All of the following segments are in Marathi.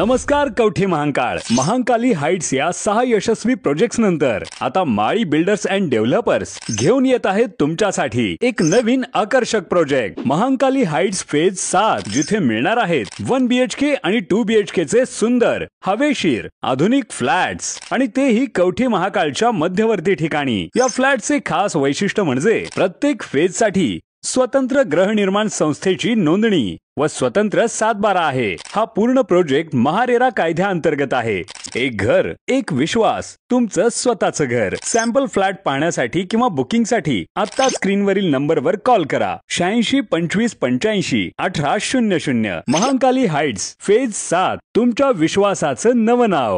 नमस्कार कवठे महांकाळ महांकाली हाइट्स या 6 यशस्वी प्रोजेक्ट्स नंतर आता माळी बिल्डर्स अँड डेव्हलपर्स घेऊन येत आहेत तुमच्यासाठी एक नवीन आकर्षक प्रोजेक्ट महांकाली हाइट्स फेज 7, जिथे मिळणार आहेत 1 BHK आणि 2 BHK चे सुंदर हवेशीर आधुनिक फ्लॅट्स आणि तेही कवठे महांकाळच्या मध्यवर्ती ठिकाणी। या फ्लॅटचे खास वैशिष्ट्य म्हणजे प्रत्येक फेज साठी स्वतंत्र गृहनिर्माण संस्थेची नोंदणी व स्वतंत्र 7/12 आहे। हा पूर्ण प्रोजेक्ट महारेरा कायद्याअंतर्गत आहे। एक घर एक विश्वास, तुमचं स्वतःचं घर। सॅम्पल फ्लॅट पाहण्यासाठी किंवा बुकिंगसाठी आता स्क्रीनवरील नंबरवर कॉल करा 86 25 85 18 00। महांकाली हाइट्स फेज 7, तुमच्या विश्वासाचं नवं नाव।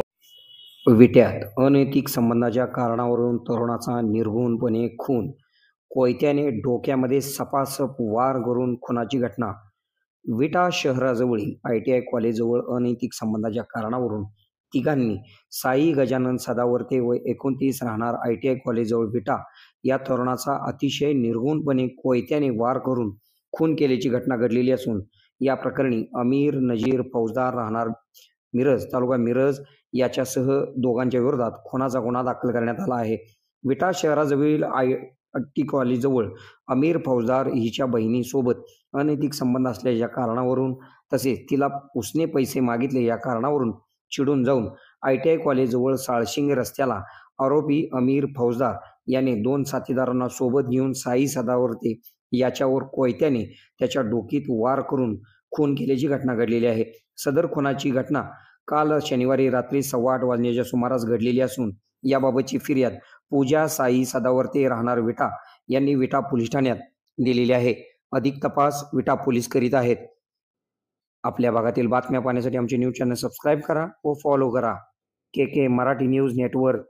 विट्यात अनैतिक संबंधाच्या कारणावरून तरुणाचा निर्घृणपणे खून, कोयत्याने डोक्यामध्ये सपासप वार करून खुनाची घटना। विटा शहराजवळील ITI कॉलेजजवळ अनैतिक संबंधाच्या कारणावरून तिघांनी साई गजानन सदावर्ते व 29 राहणार ITI कॉलेजजवळ विटा या तरुणाचा अतिशय निर्घृणपणे कोयत्याने वार करून खून केल्याची घटना घडलेली असून या प्रकरणी अमीर नजीर फौजदार राहणार मिरज तालुका मिरज याच्यासह दोघांच्या विरोधात खुनाचा गुन्हा दाखल करण्यात आला आहे। विटा शहराजवळील ITI कॉलेजजवळ अमीर फौजदार हिच्या बहिणीसोबत अनैतिक संबंध असल्याच्या कारणावरून तसेच तिला उसने पैसे मागितले या कारणावरून चिडून जाऊन ITI कॉलेजजवळ साळशिंगे रस्त्याला आरोपी अमीर फौजदार याने 2 साथीदारांना सोबत घेऊन साई सदावर्ते याच्यावर कोयत्याने त्याच्या डोकीत वार करून खून केल्याची घटना घडलेली आहे। सदर खुनाची घटना काल शनिवारी रात्री 8:15 वाजण्याच्या सुमारास घडलेली असून याबाबतची फिर्याद पूजा साई सदावर्ते राहणार विटा यांनी विटा पोलीस ठाण्यात दिलेली आहे। अधिक तपास विटा पोलीस करीत आहेत। आपल्या भागातील बातम्या पाहण्यासाठी आमचे न्यूज चॅनल सबस्क्राईब करा व फॉलो करा। KK Marathi news network.